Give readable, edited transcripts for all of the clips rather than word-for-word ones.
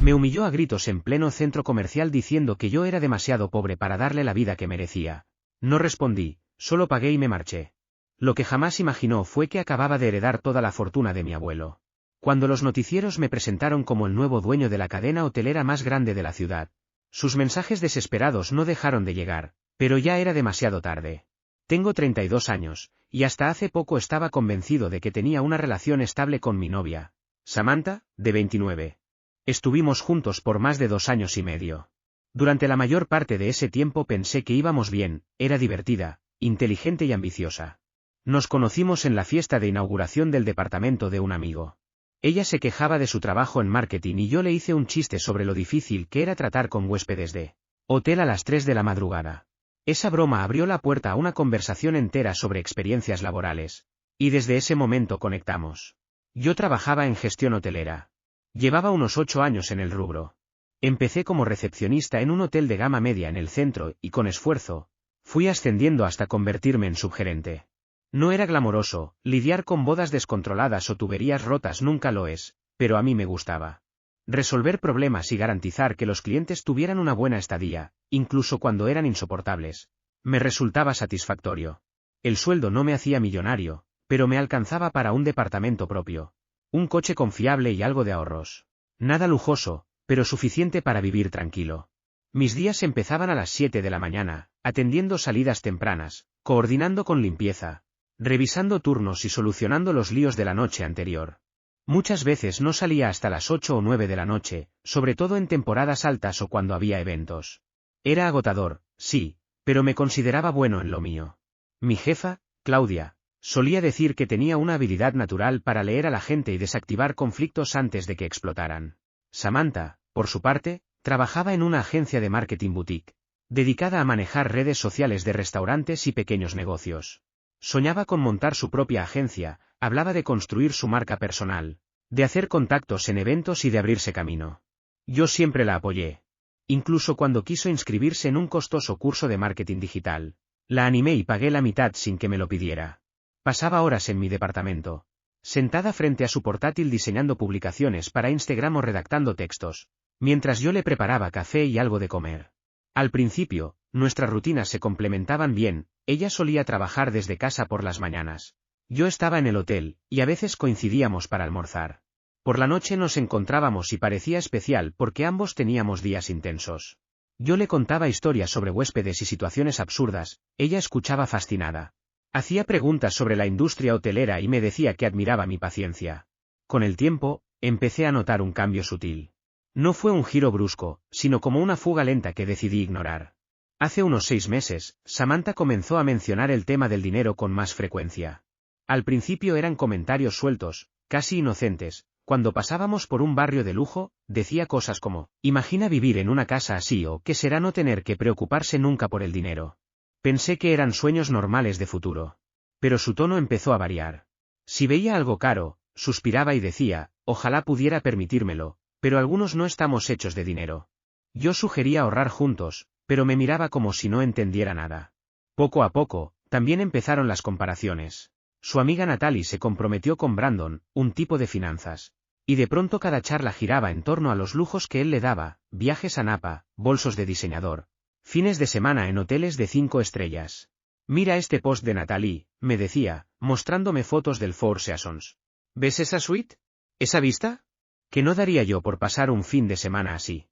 Me humilló a gritos en pleno centro comercial diciendo que yo era demasiado pobre para darle la vida que merecía. No respondí, solo pagué y me marché. Lo que jamás imaginó fue que acababa de heredar toda la fortuna de mi abuelo. Cuando los noticieros me presentaron como el nuevo dueño de la cadena hotelera más grande de la ciudad, sus mensajes desesperados no dejaron de llegar, pero ya era demasiado tarde. Tengo 32 años, y hasta hace poco estaba convencido de que tenía una relación estable con mi novia, Samantha, de 29. Estuvimos juntos por más de 2 años y medio. Durante la mayor parte de ese tiempo pensé que íbamos bien, era divertida, inteligente y ambiciosa. Nos conocimos en la fiesta de inauguración del departamento de un amigo. Ella se quejaba de su trabajo en marketing y yo le hice un chiste sobre lo difícil que era tratar con huéspedes de hotel a las 3 de la madrugada. Esa broma abrió la puerta a una conversación entera sobre experiencias laborales. Y desde ese momento conectamos. Yo trabajaba en gestión hotelera. Llevaba unos 8 años en el rubro. Empecé como recepcionista en un hotel de gama media en el centro y con esfuerzo, fui ascendiendo hasta convertirme en subgerente. No era glamoroso, lidiar con bodas descontroladas o tuberías rotas nunca lo es, pero a mí me gustaba. Resolver problemas y garantizar que los clientes tuvieran una buena estadía, incluso cuando eran insoportables, me resultaba satisfactorio. El sueldo no me hacía millonario, pero me alcanzaba para un departamento propio, un coche confiable y algo de ahorros. Nada lujoso, pero suficiente para vivir tranquilo. Mis días empezaban a las 7 de la mañana, atendiendo salidas tempranas, coordinando con limpieza, revisando turnos y solucionando los líos de la noche anterior. Muchas veces no salía hasta las 8 o 9 de la noche, sobre todo en temporadas altas o cuando había eventos. Era agotador, sí, pero me consideraba bueno en lo mío. Mi jefa, Claudia, solía decir que tenía una habilidad natural para leer a la gente y desactivar conflictos antes de que explotaran. Samantha, por su parte, trabajaba en una agencia de marketing boutique, dedicada a manejar redes sociales de restaurantes y pequeños negocios. Soñaba con montar su propia agencia, hablaba de construir su marca personal, de hacer contactos en eventos y de abrirse camino. Yo siempre la apoyé. Incluso cuando quiso inscribirse en un costoso curso de marketing digital, la animé y pagué la mitad sin que me lo pidiera. Pasaba horas en mi departamento, sentada frente a su portátil diseñando publicaciones para Instagram o redactando textos, mientras yo le preparaba café y algo de comer. Al principio, nuestras rutinas se complementaban bien, ella solía trabajar desde casa por las mañanas. Yo estaba en el hotel, y a veces coincidíamos para almorzar. Por la noche nos encontrábamos y parecía especial porque ambos teníamos días intensos. Yo le contaba historias sobre huéspedes y situaciones absurdas, ella escuchaba fascinada. Hacía preguntas sobre la industria hotelera y me decía que admiraba mi paciencia. Con el tiempo, empecé a notar un cambio sutil. No fue un giro brusco, sino como una fuga lenta que decidí ignorar. Hace unos 6 meses, Samantha comenzó a mencionar el tema del dinero con más frecuencia. Al principio eran comentarios sueltos, casi inocentes. Cuando pasábamos por un barrio de lujo, decía cosas como, imagina vivir en una casa así o qué será no tener que preocuparse nunca por el dinero. Pensé que eran sueños normales de futuro. Pero su tono empezó a variar. Si veía algo caro, suspiraba y decía, ojalá pudiera permitírmelo, pero algunos no estamos hechos de dinero. Yo sugería ahorrar juntos, pero me miraba como si no entendiera nada. Poco a poco, también empezaron las comparaciones. Su amiga Natalie se comprometió con Brandon, un tipo de finanzas. Y de pronto cada charla giraba en torno a los lujos que él le daba, viajes a Napa, bolsos de diseñador, fines de semana en hoteles de 5 estrellas. Mira este post de Natalie, me decía, mostrándome fotos del Four Seasons. ¿Ves esa suite? ¿Esa vista? ¿Qué no daría yo por pasar un fin de semana así?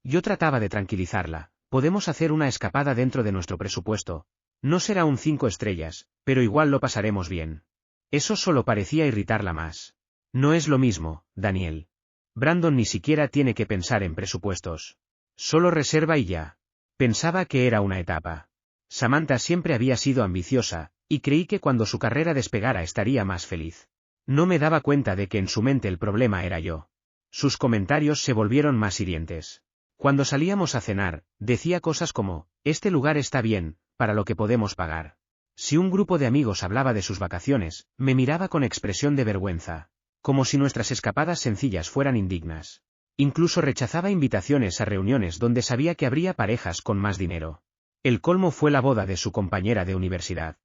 Yo trataba de tranquilizarla, podemos hacer una escapada dentro de nuestro presupuesto. No será un 5 estrellas, pero igual lo pasaremos bien. Eso solo parecía irritarla más. No es lo mismo, Daniel. Brandon ni siquiera tiene que pensar en presupuestos. Solo reserva y ya. Pensaba que era una etapa. Samantha siempre había sido ambiciosa, y creí que cuando su carrera despegara estaría más feliz. No me daba cuenta de que en su mente el problema era yo. Sus comentarios se volvieron más hirientes. Cuando salíamos a cenar, decía cosas como, este lugar está bien, para lo que podemos pagar. Si un grupo de amigos hablaba de sus vacaciones, me miraba con expresión de vergüenza, como si nuestras escapadas sencillas fueran indignas. Incluso rechazaba invitaciones a reuniones donde sabía que habría parejas con más dinero. El colmo fue la boda de su compañera de universidad.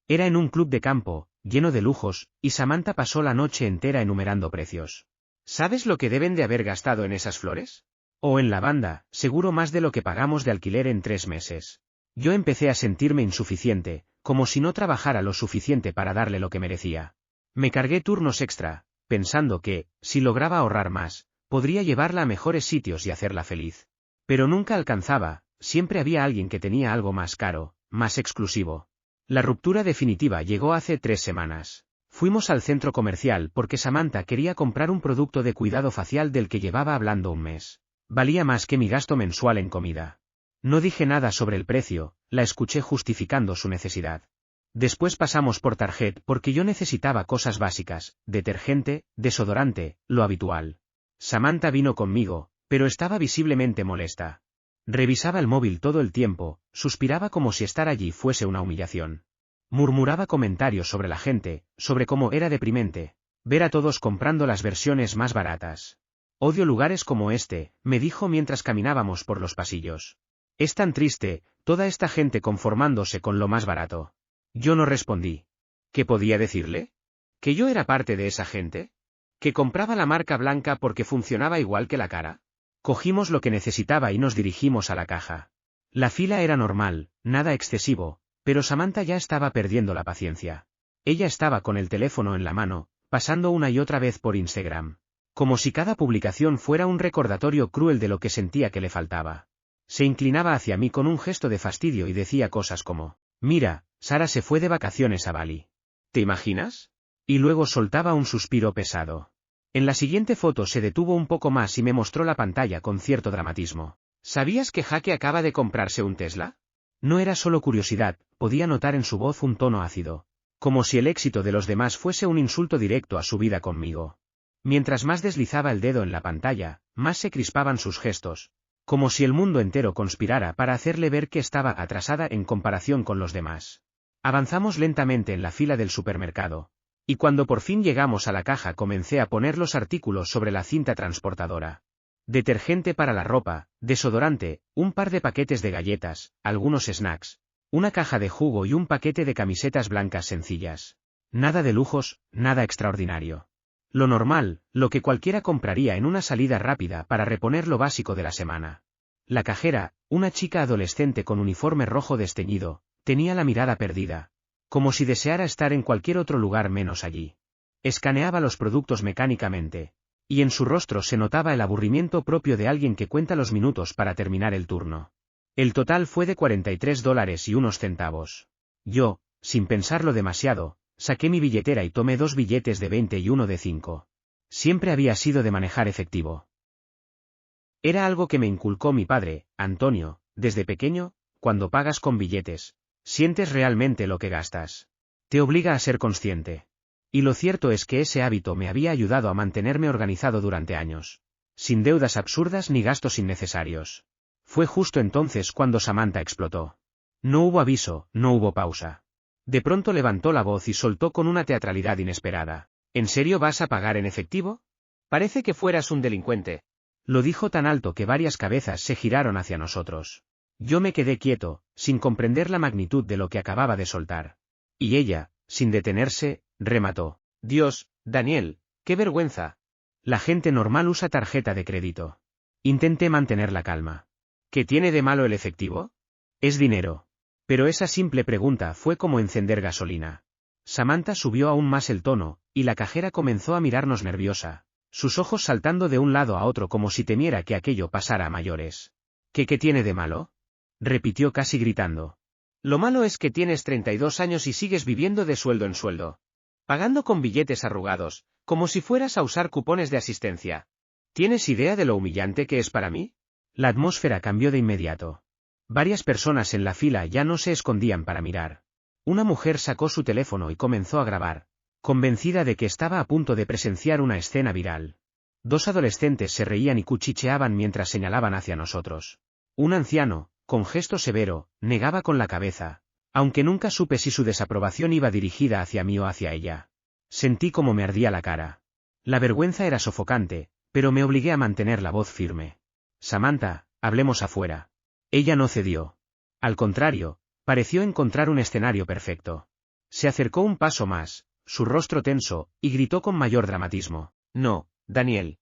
Era en un club de campo, lleno de lujos, y Samantha pasó la noche entera enumerando precios. ¿Sabes lo que deben de haber gastado en esas flores? O en lavanda, seguro más de lo que pagamos de alquiler en 3 meses. Yo empecé a sentirme insuficiente, como si no trabajara lo suficiente para darle lo que merecía. Me cargué turnos extra, pensando que, si lograba ahorrar más, podría llevarla a mejores sitios y hacerla feliz. Pero nunca alcanzaba, siempre había alguien que tenía algo más caro, más exclusivo. La ruptura definitiva llegó hace 3 semanas. Fuimos al centro comercial porque Samantha quería comprar un producto de cuidado facial del que llevaba hablando un mes. Valía más que mi gasto mensual en comida. No dije nada sobre el precio, la escuché justificando su necesidad. Después pasamos por Target porque yo necesitaba cosas básicas, detergente, desodorante, lo habitual. Samantha vino conmigo, pero estaba visiblemente molesta. Revisaba el móvil todo el tiempo, suspiraba como si estar allí fuese una humillación. Murmuraba comentarios sobre la gente, sobre cómo era deprimente ver a todos comprando las versiones más baratas. Odio lugares como este, me dijo mientras caminábamos por los pasillos. Es tan triste, toda esta gente conformándose con lo más barato. Yo no respondí. ¿Qué podía decirle? ¿Que yo era parte de esa gente? ¿Que compraba la marca blanca porque funcionaba igual que la cara? Cogimos lo que necesitaba y nos dirigimos a la caja. La fila era normal, nada excesivo, pero Samantha ya estaba perdiendo la paciencia. Ella estaba con el teléfono en la mano, pasando una y otra vez por Instagram. Como si cada publicación fuera un recordatorio cruel de lo que sentía que le faltaba. Se inclinaba hacia mí con un gesto de fastidio y decía cosas como, «Mira, Sara se fue de vacaciones a Bali. ¿Te imaginas?» Y luego soltaba un suspiro pesado. En la siguiente foto se detuvo un poco más y me mostró la pantalla con cierto dramatismo. ¿Sabías que Jaque acaba de comprarse un Tesla? No era solo curiosidad, podía notar en su voz un tono ácido. Como si el éxito de los demás fuese un insulto directo a su vida conmigo. Mientras más deslizaba el dedo en la pantalla, más se crispaban sus gestos. Como si el mundo entero conspirara para hacerle ver que estaba atrasada en comparación con los demás. Avanzamos lentamente en la fila del supermercado. Y cuando por fin llegamos a la caja comencé a poner los artículos sobre la cinta transportadora. Detergente para la ropa, desodorante, un par de paquetes de galletas, algunos snacks, una caja de jugo y un paquete de camisetas blancas sencillas. Nada de lujos, nada extraordinario. Lo normal, lo que cualquiera compraría en una salida rápida para reponer lo básico de la semana. La cajera, una chica adolescente con uniforme rojo desteñido, tenía la mirada perdida. Como si deseara estar en cualquier otro lugar menos allí. Escaneaba los productos mecánicamente. Y en su rostro se notaba el aburrimiento propio de alguien que cuenta los minutos para terminar el turno. El total fue de $43 y unos centavos. Yo, sin pensarlo demasiado, saqué mi billetera y tomé 2 billetes de 20 y uno de 5. Siempre había sido de manejar efectivo. Era algo que me inculcó mi padre, Antonio, desde pequeño, cuando pagas con billetes, sientes realmente lo que gastas. Te obliga a ser consciente. Y lo cierto es que ese hábito me había ayudado a mantenerme organizado durante años. Sin deudas absurdas ni gastos innecesarios. Fue justo entonces cuando Samantha explotó. No hubo aviso, no hubo pausa. De pronto levantó la voz y soltó con una teatralidad inesperada. ¿En serio vas a pagar en efectivo? Parece que fueras un delincuente. Lo dijo tan alto que varias cabezas se giraron hacia nosotros. Yo me quedé quieto, sin comprender la magnitud de lo que acababa de soltar. Y ella, sin detenerse, remató. Dios, Daniel, qué vergüenza. La gente normal usa tarjeta de crédito. Intenté mantener la calma. ¿Qué tiene de malo el efectivo? Es dinero. Pero esa simple pregunta fue como encender gasolina. Samantha subió aún más el tono, y la cajera comenzó a mirarnos nerviosa, sus ojos saltando de un lado a otro como si temiera que aquello pasara a mayores. ¿Qué tiene de malo? Repitió casi gritando. Lo malo es que tienes 32 años y sigues viviendo de sueldo en sueldo. Pagando con billetes arrugados, como si fueras a usar cupones de asistencia. ¿Tienes idea de lo humillante que es para mí? La atmósfera cambió de inmediato. Varias personas en la fila ya no se escondían para mirar. Una mujer sacó su teléfono y comenzó a grabar, convencida de que estaba a punto de presenciar una escena viral. 2 adolescentes se reían y cuchicheaban mientras señalaban hacia nosotros. Un anciano, con gesto severo, negaba con la cabeza, aunque nunca supe si su desaprobación iba dirigida hacia mí o hacia ella. Sentí como me ardía la cara. La vergüenza era sofocante, pero me obligué a mantener la voz firme. Samantha, hablemos afuera. Ella no cedió. Al contrario, pareció encontrar un escenario perfecto. Se acercó un paso más, su rostro tenso, y gritó con mayor dramatismo. No, Daniel.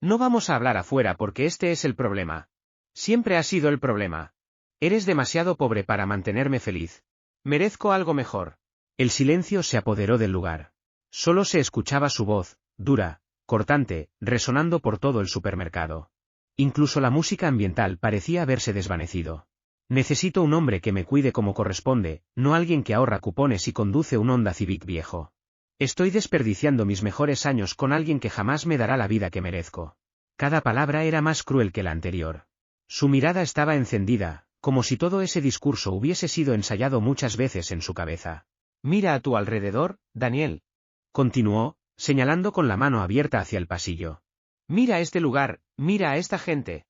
No vamos a hablar afuera porque este es el problema. Siempre ha sido el problema. Eres demasiado pobre para mantenerme feliz. Merezco algo mejor. El silencio se apoderó del lugar. Solo se escuchaba su voz, dura, cortante, resonando por todo el supermercado. Incluso la música ambiental parecía haberse desvanecido. Necesito un hombre que me cuide como corresponde, no alguien que ahorra cupones y conduce un Honda Civic viejo. Estoy desperdiciando mis mejores años con alguien que jamás me dará la vida que merezco. Cada palabra era más cruel que la anterior. Su mirada estaba encendida, como si todo ese discurso hubiese sido ensayado muchas veces en su cabeza. Mira a tu alrededor, Daniel. Continuó, señalando con la mano abierta hacia el pasillo. Mira este lugar, mira a esta gente.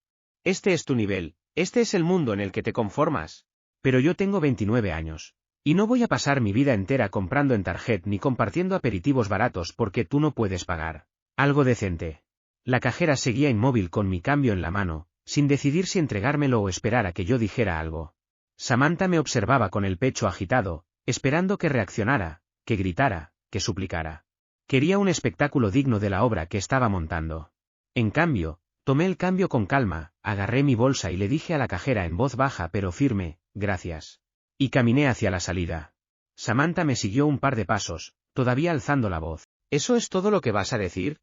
Este es tu nivel, este es el mundo en el que te conformas. Pero yo tengo 29 años. Y no voy a pasar mi vida entera comprando en Target ni compartiendo aperitivos baratos porque tú no puedes pagar. Algo decente. La cajera seguía inmóvil con mi cambio en la mano, sin decidir si entregármelo o esperar a que yo dijera algo. Samantha me observaba con el pecho agitado, esperando que reaccionara, que gritara, que suplicara. Quería un espectáculo digno de la obra que estaba montando. En cambio, tomé el cambio con calma, agarré mi bolsa y le dije a la cajera en voz baja pero firme, gracias. Y caminé hacia la salida. Samantha me siguió un par de pasos, todavía alzando la voz. ¿Eso es todo lo que vas a decir?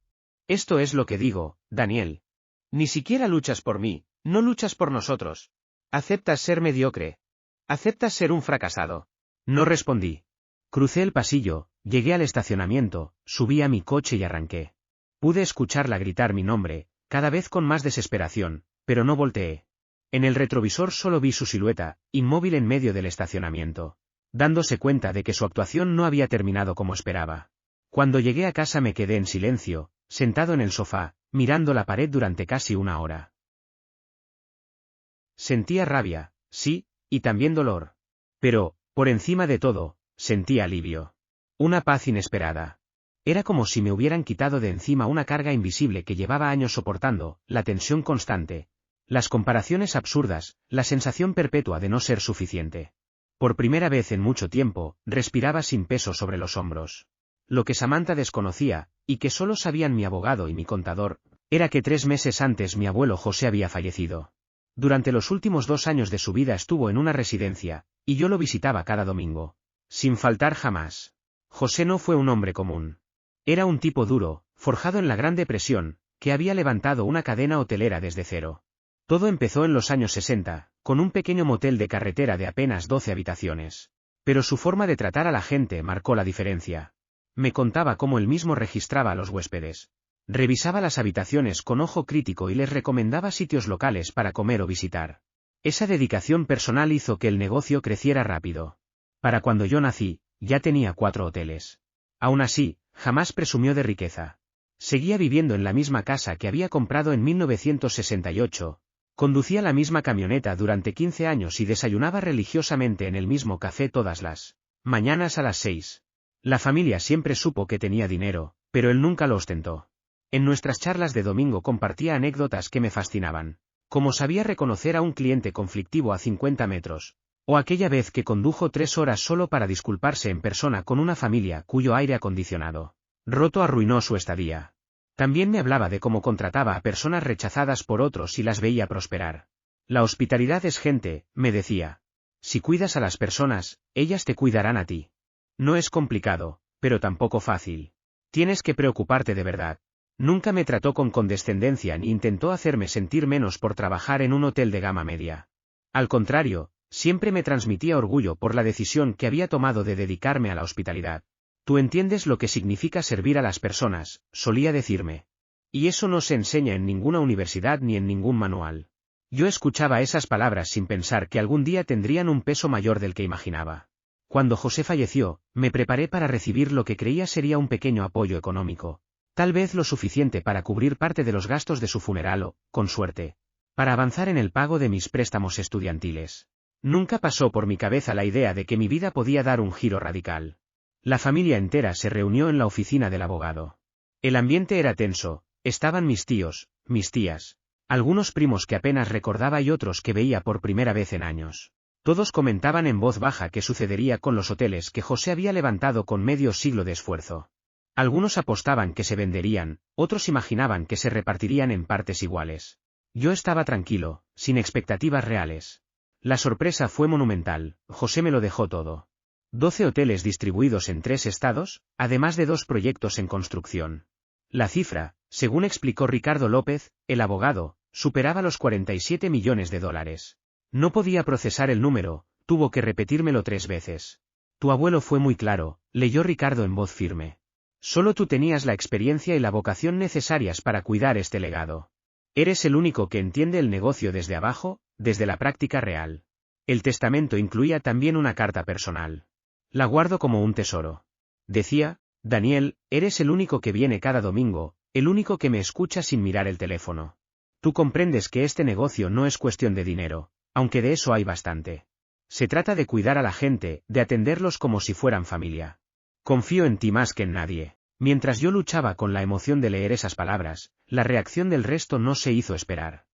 Esto es lo que digo, Daniel. Ni siquiera luchas por mí, no luchas por nosotros. Aceptas ser mediocre. Aceptas ser un fracasado. No respondí. Crucé el pasillo, llegué al estacionamiento, subí a mi coche y arranqué. Pude escucharla gritar mi nombre, cada vez con más desesperación, pero no volteé. En el retrovisor solo vi su silueta, inmóvil en medio del estacionamiento, dándose cuenta de que su actuación no había terminado como esperaba. Cuando llegué a casa me quedé en silencio, sentado en el sofá, mirando la pared durante casi una hora. Sentía rabia, sí, y también dolor. Pero, por encima de todo, sentía alivio. Una paz inesperada. Era como si me hubieran quitado de encima una carga invisible que llevaba años soportando, la tensión constante. Las comparaciones absurdas, la sensación perpetua de no ser suficiente. Por primera vez en mucho tiempo, respiraba sin peso sobre los hombros. Lo que Samantha desconocía, y que solo sabían mi abogado y mi contador, era que 3 meses antes mi abuelo José había fallecido. Durante los últimos 2 años de su vida estuvo en una residencia, y yo lo visitaba cada domingo. Sin faltar jamás. José no fue un hombre común. Era un tipo duro, forjado en la Gran Depresión, que había levantado una cadena hotelera desde cero. Todo empezó en los años 60, con un pequeño motel de carretera de apenas 12 habitaciones. Pero su forma de tratar a la gente marcó la diferencia. Me contaba cómo él mismo registraba a los huéspedes. Revisaba las habitaciones con ojo crítico y les recomendaba sitios locales para comer o visitar. Esa dedicación personal hizo que el negocio creciera rápido. Para cuando yo nací, ya tenía 4 hoteles. Aún así, jamás presumió de riqueza. Seguía viviendo en la misma casa que había comprado en 1968. Conducía la misma camioneta durante 15 años y desayunaba religiosamente en el mismo café todas las mañanas a las 6. La familia siempre supo que tenía dinero, pero él nunca lo ostentó. En nuestras charlas de domingo compartía anécdotas que me fascinaban. Como sabía reconocer a un cliente conflictivo a 50 metros. O aquella vez que condujo 3 horas solo para disculparse en persona con una familia cuyo aire acondicionado roto arruinó su estadía. También me hablaba de cómo contrataba a personas rechazadas por otros y las veía prosperar. La hospitalidad es gente, me decía. Si cuidas a las personas, ellas te cuidarán a ti. No es complicado, pero tampoco fácil. Tienes que preocuparte de verdad. Nunca me trató con condescendencia ni intentó hacerme sentir menos por trabajar en un hotel de gama media. Al contrario, siempre me transmitía orgullo por la decisión que había tomado de dedicarme a la hospitalidad. Tú entiendes lo que significa servir a las personas, solía decirme. Y eso no se enseña en ninguna universidad ni en ningún manual. Yo escuchaba esas palabras sin pensar que algún día tendrían un peso mayor del que imaginaba. Cuando José falleció, me preparé para recibir lo que creía sería un pequeño apoyo económico. Tal vez lo suficiente para cubrir parte de los gastos de su funeral o, con suerte, para avanzar en el pago de mis préstamos estudiantiles. Nunca pasó por mi cabeza la idea de que mi vida podía dar un giro radical. La familia entera se reunió en la oficina del abogado. El ambiente era tenso, estaban mis tíos, mis tías, algunos primos que apenas recordaba y otros que veía por primera vez en años. Todos comentaban en voz baja qué sucedería con los hoteles que José había levantado con medio siglo de esfuerzo. Algunos apostaban que se venderían, otros imaginaban que se repartirían en partes iguales. Yo estaba tranquilo, sin expectativas reales. La sorpresa fue monumental, José me lo dejó todo. 12 hoteles distribuidos en 3 estados, además de 2 proyectos en construcción. La cifra, según explicó Ricardo López, el abogado, superaba los 47 millones de dólares. No podía procesar el número, tuvo que repetírmelo 3 veces. Tu abuelo fue muy claro, leyó Ricardo en voz firme. Solo tú tenías la experiencia y la vocación necesarias para cuidar este legado. Eres el único que entiende el negocio desde abajo, desde la práctica real. El testamento incluía también una carta personal. La guardo como un tesoro. Decía, Daniel, eres el único que viene cada domingo, el único que me escucha sin mirar el teléfono. Tú comprendes que este negocio no es cuestión de dinero, aunque de eso hay bastante. Se trata de cuidar a la gente, de atenderlos como si fueran familia. Confío en ti más que en nadie. Mientras yo luchaba con la emoción de leer esas palabras, la reacción del resto no se hizo esperar.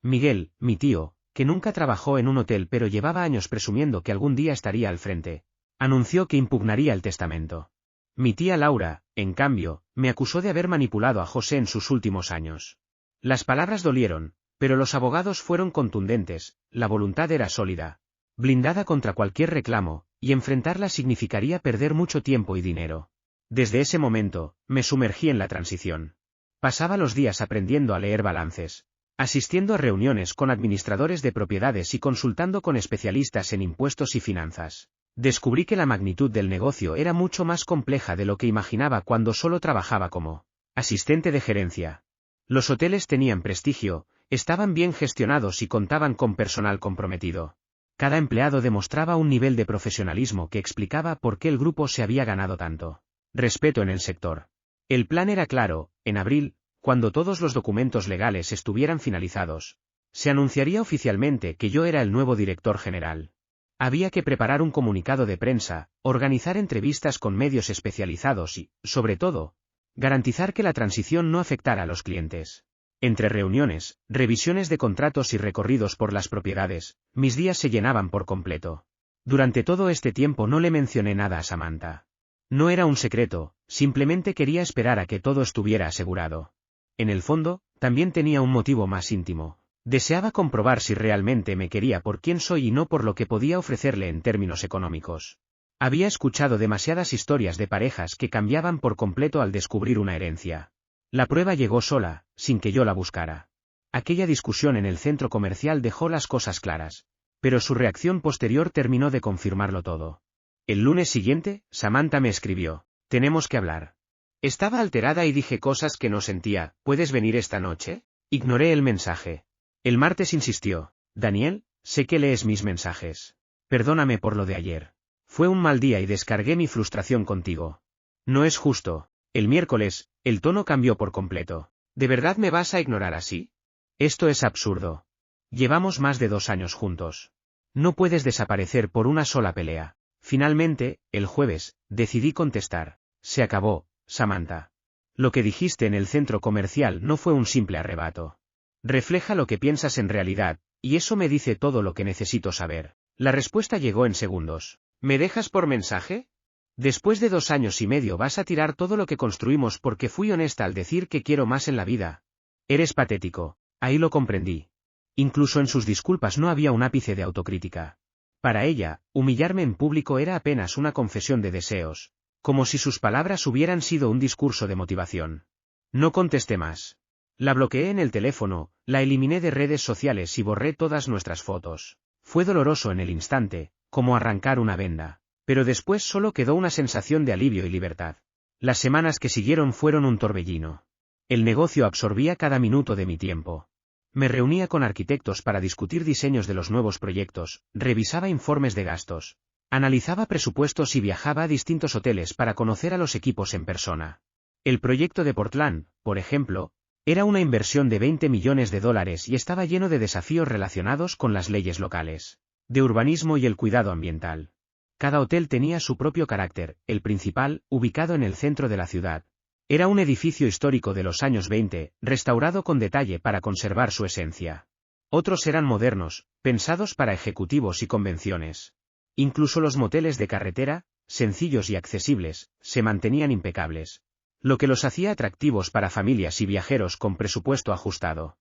Miguel, mi tío, que nunca trabajó en un hotel pero llevaba años presumiendo que algún día estaría al frente, anunció que impugnaría el testamento. Mi tía Laura, en cambio, me acusó de haber manipulado a José en sus últimos años. Las palabras dolieron, pero los abogados fueron contundentes, la voluntad era sólida, blindada contra cualquier reclamo, y enfrentarla significaría perder mucho tiempo y dinero. Desde ese momento, me sumergí en la transición. Pasaba los días aprendiendo a leer balances, asistiendo a reuniones con administradores de propiedades y consultando con especialistas en impuestos y finanzas. Descubrí que la magnitud del negocio era mucho más compleja de lo que imaginaba cuando solo trabajaba como asistente de gerencia. Los hoteles tenían prestigio, estaban bien gestionados y contaban con personal comprometido. Cada empleado demostraba un nivel de profesionalismo que explicaba por qué el grupo se había ganado tanto respeto en el sector. El plan era claro, en abril, cuando todos los documentos legales estuvieran finalizados, se anunciaría oficialmente que yo era el nuevo director general. Había que preparar un comunicado de prensa, organizar entrevistas con medios especializados y, sobre todo, garantizar que la transición no afectara a los clientes. Entre reuniones, revisiones de contratos y recorridos por las propiedades, mis días se llenaban por completo. Durante todo este tiempo no le mencioné nada a Samantha. No era un secreto, simplemente quería esperar a que todo estuviera asegurado. En el fondo, también tenía un motivo más íntimo. Deseaba comprobar si realmente me quería por quien soy y no por lo que podía ofrecerle en términos económicos. Había escuchado demasiadas historias de parejas que cambiaban por completo al descubrir una herencia. La prueba llegó sola, sin que yo la buscara. Aquella discusión en el centro comercial dejó las cosas claras, pero su reacción posterior terminó de confirmarlo todo. El lunes siguiente, Samantha me escribió, tenemos que hablar. Estaba alterada y dije cosas que no sentía, ¿puedes venir esta noche? Ignoré el mensaje. El martes insistió, Daniel, sé que lees mis mensajes. Perdóname por lo de ayer. Fue un mal día y descargué mi frustración contigo. No es justo. El miércoles, el tono cambió por completo. ¿De verdad me vas a ignorar así? Esto es absurdo. Llevamos más de 2 años juntos. No puedes desaparecer por una sola pelea. Finalmente, el jueves, decidí contestar. Se acabó, Samantha. Lo que dijiste en el centro comercial no fue un simple arrebato. Refleja lo que piensas en realidad, y eso me dice todo lo que necesito saber. La respuesta llegó en segundos. ¿Me dejas por mensaje? Después de 2 años y medio vas a tirar todo lo que construimos porque fui honesta al decir que quiero más en la vida. Eres patético. Ahí lo comprendí. Incluso en sus disculpas no había un ápice de autocrítica. Para ella, humillarme en público era apenas una confesión de deseos, como si sus palabras hubieran sido un discurso de motivación. No contesté más. La bloqueé en el teléfono, la eliminé de redes sociales y borré todas nuestras fotos. Fue doloroso en el instante, como arrancar una venda, pero después solo quedó una sensación de alivio y libertad. Las semanas que siguieron fueron un torbellino. El negocio absorbía cada minuto de mi tiempo. Me reunía con arquitectos para discutir diseños de los nuevos proyectos, revisaba informes de gastos, analizaba presupuestos y viajaba a distintos hoteles para conocer a los equipos en persona. El proyecto de Portland, por ejemplo, era una inversión de $20 millones y estaba lleno de desafíos relacionados con las leyes locales, de urbanismo y el cuidado ambiental. Cada hotel tenía su propio carácter, el principal, ubicado en el centro de la ciudad. Era un edificio histórico de los años 20, restaurado con detalle para conservar su esencia. Otros eran modernos, pensados para ejecutivos y convenciones. Incluso los moteles de carretera, sencillos y accesibles, se mantenían impecables, lo que los hacía atractivos para familias y viajeros con presupuesto ajustado.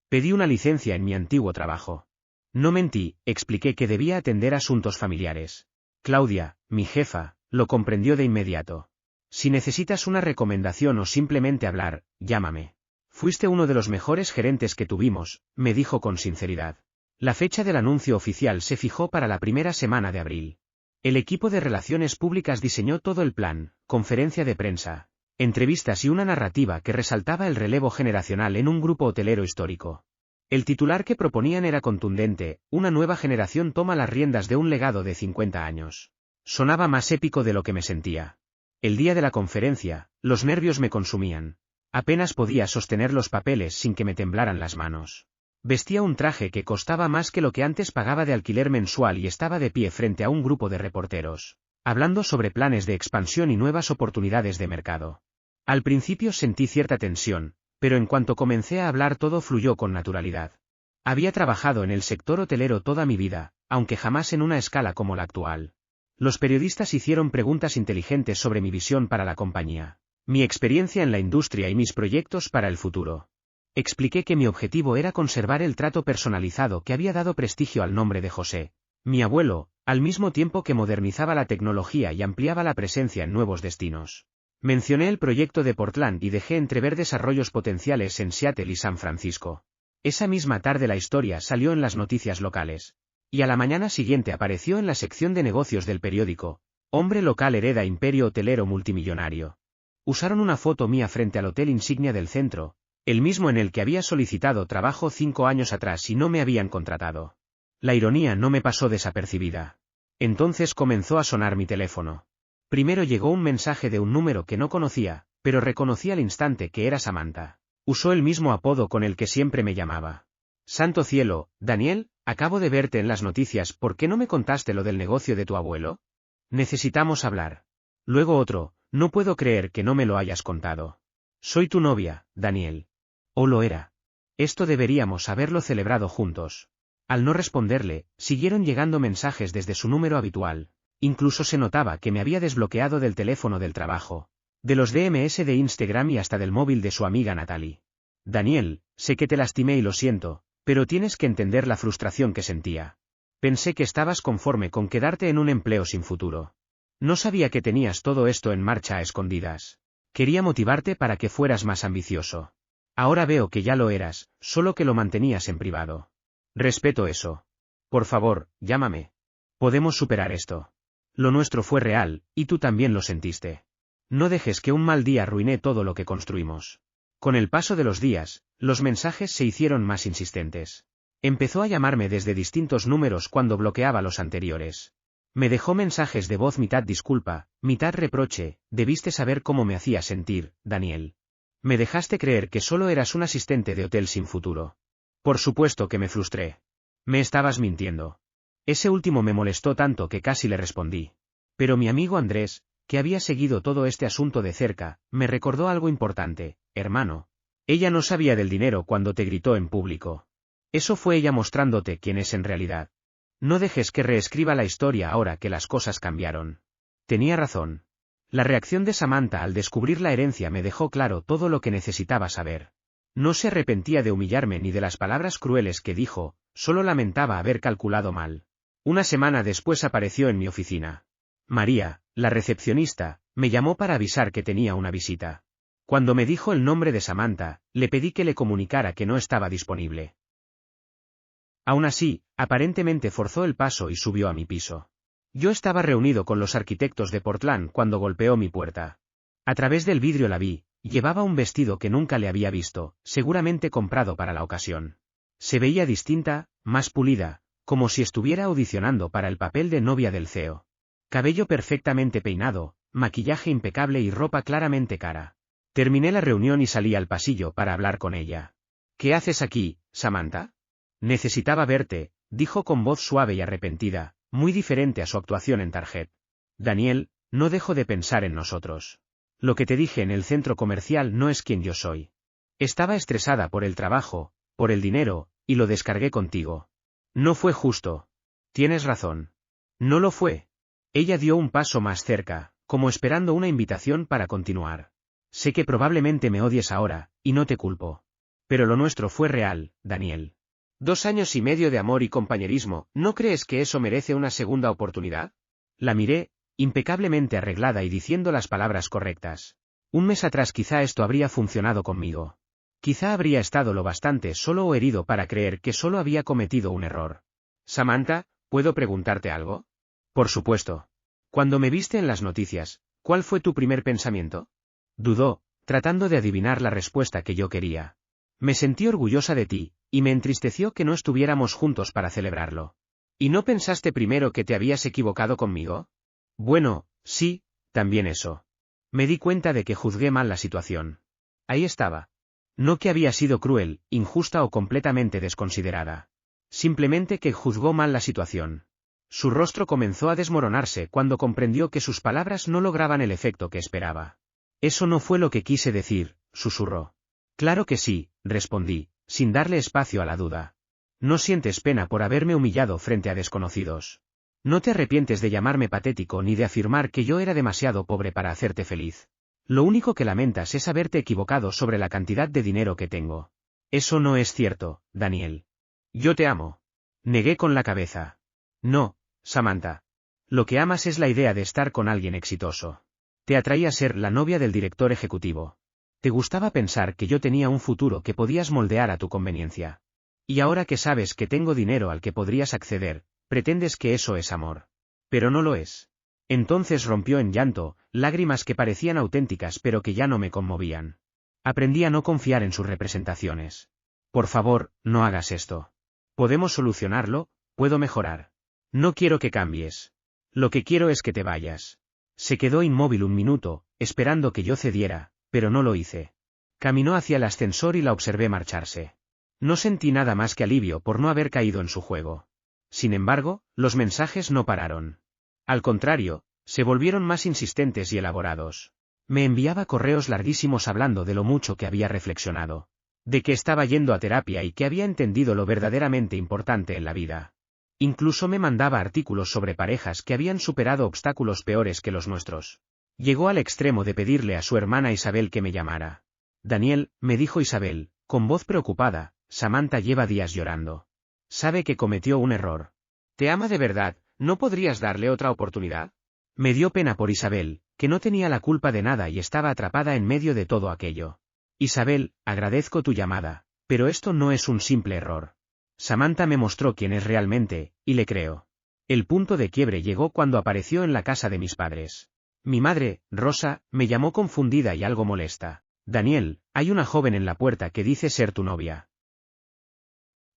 Pedí una licencia en mi antiguo trabajo. No mentí, expliqué que debía atender asuntos familiares. Claudia, mi jefa, lo comprendió de inmediato. Si necesitas una recomendación o simplemente hablar, llámame. Fuiste uno de los mejores gerentes que tuvimos, me dijo con sinceridad. La fecha del anuncio oficial se fijó para la primera semana de abril. El equipo de relaciones públicas diseñó todo el plan, conferencia de prensa, entrevistas y una narrativa que resaltaba el relevo generacional en un grupo hotelero histórico. El titular que proponían era contundente: una nueva generación toma las riendas de un legado de 50 años. Sonaba más épico de lo que me sentía. El día de la conferencia, los nervios me consumían. Apenas podía sostener los papeles sin que me temblaran las manos. Vestía un traje que costaba más que lo que antes pagaba de alquiler mensual y estaba de pie frente a un grupo de reporteros, hablando sobre planes de expansión y nuevas oportunidades de mercado. Al principio sentí cierta tensión, pero en cuanto comencé a hablar todo fluyó con naturalidad. Había trabajado en el sector hotelero toda mi vida, aunque jamás en una escala como la actual. Los periodistas hicieron preguntas inteligentes sobre mi visión para la compañía, mi experiencia en la industria y mis proyectos para el futuro. Expliqué que mi objetivo era conservar el trato personalizado que había dado prestigio al nombre de José, mi abuelo, al mismo tiempo que modernizaba la tecnología y ampliaba la presencia en nuevos destinos. Mencioné el proyecto de Portland y dejé entrever desarrollos potenciales en Seattle y San Francisco. Esa misma tarde la historia salió en las noticias locales. Y a la mañana siguiente apareció en la sección de negocios del periódico: hombre local hereda imperio hotelero multimillonario. Usaron una foto mía frente al hotel insignia del centro, el mismo en el que había solicitado trabajo 5 años atrás y no me habían contratado. La ironía no me pasó desapercibida. Entonces comenzó a sonar mi teléfono. Primero llegó un mensaje de un número que no conocía, pero reconocí al instante que era Samantha. Usó el mismo apodo con el que siempre me llamaba. Santo cielo, Daniel, acabo de verte en las noticias, ¿por qué no me contaste lo del negocio de tu abuelo? Necesitamos hablar. Luego otro: no puedo creer que no me lo hayas contado. Soy tu novia, Daniel. O lo era. Esto deberíamos haberlo celebrado juntos. Al no responderle, siguieron llegando mensajes desde su número habitual. Incluso se notaba que me había desbloqueado del teléfono del trabajo, de los DMS de Instagram y hasta del móvil de su amiga Natalie. Daniel, sé que te lastimé y lo siento, pero tienes que entender la frustración que sentía. Pensé que estabas conforme con quedarte en un empleo sin futuro. No sabía que tenías todo esto en marcha a escondidas. Quería motivarte para que fueras más ambicioso. Ahora veo que ya lo eras, solo que lo mantenías en privado. Respeto eso. Por favor, llámame. Podemos superar esto. Lo nuestro fue real, y tú también lo sentiste. No dejes que un mal día arruine todo lo que construimos. Con el paso de los días, los mensajes se hicieron más insistentes. Empezó a llamarme desde distintos números cuando bloqueaba los anteriores. Me dejó mensajes de voz mitad disculpa, mitad reproche: debiste saber cómo me hacía sentir, Daniel. Me dejaste creer que solo eras un asistente de hotel sin futuro. Por supuesto que me frustré. Me estabas mintiendo. Ese último me molestó tanto que casi le respondí. Pero mi amigo Andrés, que había seguido todo este asunto de cerca, me recordó algo importante: hermano. Ella no sabía del dinero cuando te gritó en público. Eso fue ella mostrándote quién es en realidad. No dejes que reescriba la historia ahora que las cosas cambiaron. Tenía razón. La reacción de Samantha al descubrir la herencia me dejó claro todo lo que necesitaba saber. No se arrepentía de humillarme ni de las palabras crueles que dijo, solo lamentaba haber calculado mal. Una semana después apareció en mi oficina. María, la recepcionista, me llamó para avisar que tenía una visita. Cuando me dijo el nombre de Samantha, le pedí que le comunicara que no estaba disponible. Aún así, aparentemente forzó el paso y subió a mi piso. Yo estaba reunido con los arquitectos de Portland cuando golpeó mi puerta. A través del vidrio la vi. Llevaba un vestido que nunca le había visto, seguramente comprado para la ocasión. Se veía distinta, más pulida, como si estuviera audicionando para el papel de novia del CEO. Cabello perfectamente peinado, maquillaje impecable y ropa claramente cara. Terminé la reunión y salí al pasillo para hablar con ella. ¿Qué haces aquí, Samantha? Necesitaba verte, dijo con voz suave y arrepentida, muy diferente a su actuación en Target. Daniel, no dejo de pensar en nosotros. Lo que te dije en el centro comercial no es quien yo soy. Estaba estresada por el trabajo, por el dinero, y lo descargué contigo. No fue justo. Tienes razón. No lo fue. Ella dio un paso más cerca, como esperando una invitación para continuar. Sé que probablemente me odies ahora, y no te culpo. Pero lo nuestro fue real, Daniel. 2 años y medio de amor y compañerismo, ¿no crees que eso merece una segunda oportunidad? La miré, impecablemente arreglada y diciendo las palabras correctas. Un mes atrás quizá esto habría funcionado conmigo. Quizá habría estado lo bastante solo o herido para creer que solo había cometido un error. Samantha, ¿puedo preguntarte algo? Por supuesto. Cuando me viste en las noticias, ¿cuál fue tu primer pensamiento? Dudó, tratando de adivinar la respuesta que yo quería. Me sentí orgullosa de ti, y me entristeció que no estuviéramos juntos para celebrarlo. ¿Y no pensaste primero que te habías equivocado conmigo? Bueno, sí, también eso. Me di cuenta de que juzgué mal la situación. Ahí estaba. No que había sido cruel, injusta o completamente desconsiderada. Simplemente que juzgó mal la situación. Su rostro comenzó a desmoronarse cuando comprendió que sus palabras no lograban el efecto que esperaba. Eso no fue lo que quise decir, susurró. Claro que sí, respondí, sin darle espacio a la duda. No sientes pena por haberme humillado frente a desconocidos. No te arrepientes de llamarme patético ni de afirmar que yo era demasiado pobre para hacerte feliz. Lo único que lamentas es haberte equivocado sobre la cantidad de dinero que tengo. Eso no es cierto, Daniel. Yo te amo. Negué con la cabeza. No, Samantha. Lo que amas es la idea de estar con alguien exitoso. Te atraía ser la novia del director ejecutivo. Te gustaba pensar que yo tenía un futuro que podías moldear a tu conveniencia. Y ahora que sabes que tengo dinero al que podrías acceder, pretendes que eso es amor. Pero no lo es. Entonces rompió en llanto, lágrimas que parecían auténticas pero que ya no me conmovían. Aprendí a no confiar en sus representaciones. Por favor, no hagas esto. Podemos solucionarlo, puedo mejorar. No quiero que cambies. Lo que quiero es que te vayas. Se quedó inmóvil un minuto, esperando que yo cediera, pero no lo hice. Caminó hacia el ascensor y la observé marcharse. No sentí nada más que alivio por no haber caído en su juego. Sin embargo, los mensajes no pararon. Al contrario, se volvieron más insistentes y elaborados. Me enviaba correos larguísimos hablando de lo mucho que había reflexionado. De que estaba yendo a terapia y que había entendido lo verdaderamente importante en la vida. Incluso me mandaba artículos sobre parejas que habían superado obstáculos peores que los nuestros. Llegó al extremo de pedirle a su hermana Isabel que me llamara. Daniel, me dijo Isabel, con voz preocupada, Samantha lleva días llorando. Sabe que cometió un error. Te ama de verdad, ¿no podrías darle otra oportunidad? Me dio pena por Isabel, que no tenía la culpa de nada y estaba atrapada en medio de todo aquello. Isabel, agradezco tu llamada, pero esto no es un simple error. Samantha me mostró quién es realmente, y le creo. El punto de quiebre llegó cuando apareció en la casa de mis padres. Mi madre, Rosa, me llamó confundida y algo molesta. Daniel, hay una joven en la puerta que dice ser tu novia.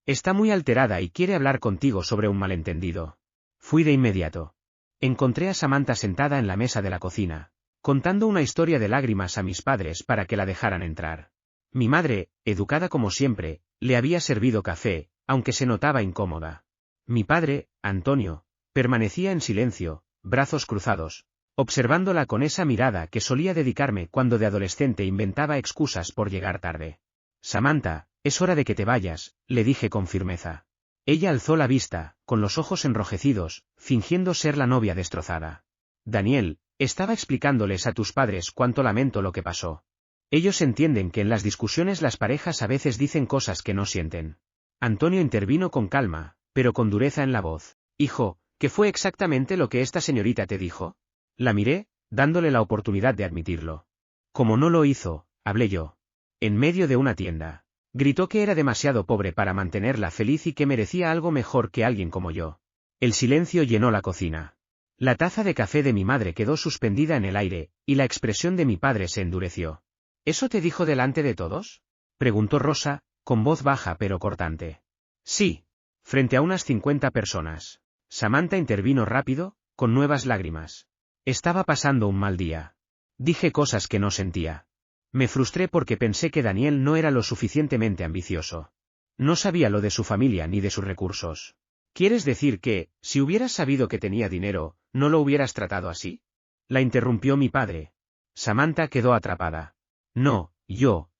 Está muy alterada y quiere hablar contigo sobre un malentendido. Fui de inmediato. Encontré a Samantha sentada en la mesa de la cocina, contando una historia de lágrimas a mis padres para que la dejaran entrar. Mi madre, educada como siempre, le había servido café, aunque se notaba incómoda. Mi padre, Antonio, permanecía en silencio, brazos cruzados, observándola con esa mirada que solía dedicarme cuando de adolescente inventaba excusas por llegar tarde. Samantha, es hora de que te vayas, le dije con firmeza. Ella alzó la vista, con los ojos enrojecidos, fingiendo ser la novia destrozada. Daniel, estaba explicándoles a tus padres cuánto lamento lo que pasó. Ellos entienden que en las discusiones las parejas a veces dicen cosas que no sienten. Antonio intervino con calma, pero con dureza en la voz. Hijo, ¿qué fue exactamente lo que esta señorita te dijo? La miré, dándole la oportunidad de admitirlo. Como no lo hizo, hablé yo. En medio de una tienda. Gritó que era demasiado pobre para mantenerla feliz y que merecía algo mejor que alguien como yo. El silencio llenó la cocina. La taza de café de mi madre quedó suspendida en el aire, y la expresión de mi padre se endureció. ¿Eso te dijo delante de todos? Preguntó Rosa, con voz baja pero cortante. Sí. Frente a unas 50 personas. Samantha intervino rápido, con nuevas lágrimas. Estaba pasando un mal día. Dije cosas que no sentía. Me frustré porque pensé que Daniel no era lo suficientemente ambicioso. No sabía lo de su familia ni de sus recursos. ¿Quieres decir que, si hubieras sabido que tenía dinero, no lo hubieras tratado así? La interrumpió mi padre. Samantha quedó atrapada. No,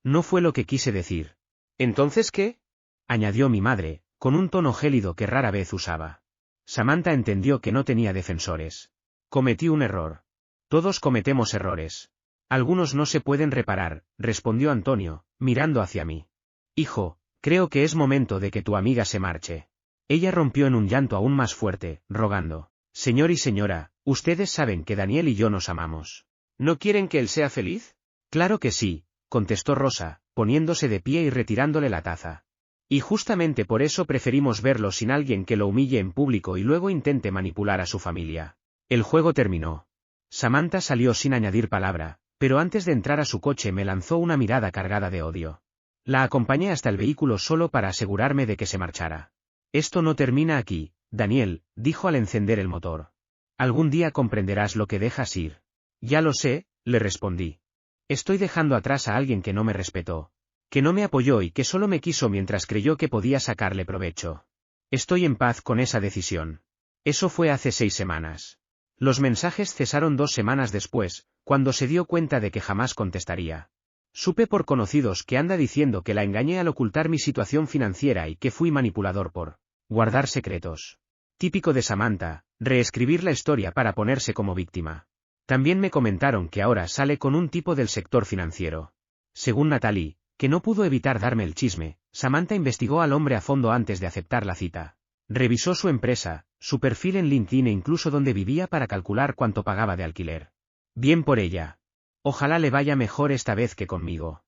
no fue lo que quise decir. ¿Entonces qué? Añadió mi madre, con un tono gélido que rara vez usaba. Samantha entendió que no tenía defensores. Cometí un error. Todos cometemos errores. Algunos no se pueden reparar, respondió Antonio, mirando hacia mí. Hijo, creo que es momento de que tu amiga se marche. Ella rompió en un llanto aún más fuerte, rogando. Señor y señora, ustedes saben que Daniel y yo nos amamos. ¿No quieren que él sea feliz? Claro que sí, contestó Rosa, poniéndose de pie y retirándole la taza. Y justamente por eso preferimos verlo sin alguien que lo humille en público y luego intente manipular a su familia. El juego terminó. Samantha salió sin añadir palabra, pero antes de entrar a su coche me lanzó una mirada cargada de odio. La acompañé hasta el vehículo solo para asegurarme de que se marchara. Esto no termina aquí, Daniel, dijo al encender el motor. Algún día comprenderás lo que dejas ir. Ya lo sé, le respondí. Estoy dejando atrás a alguien que no me respetó, que no me apoyó y que solo me quiso mientras creyó que podía sacarle provecho. Estoy en paz con esa decisión. Eso fue hace 6 semanas. Los mensajes cesaron 2 semanas después, cuando se dio cuenta de que jamás contestaría. Supe por conocidos que anda diciendo que la engañé al ocultar mi situación financiera y que fui manipulador por guardar secretos. Típico de Samantha, reescribir la historia para ponerse como víctima. También me comentaron que ahora sale con un tipo del sector financiero. Según Natalie, que no pudo evitar darme el chisme, Samantha investigó al hombre a fondo antes de aceptar la cita. Revisó su empresa, su perfil en LinkedIn e incluso dónde vivía para calcular cuánto pagaba de alquiler. Bien por ella. Ojalá le vaya mejor esta vez que conmigo.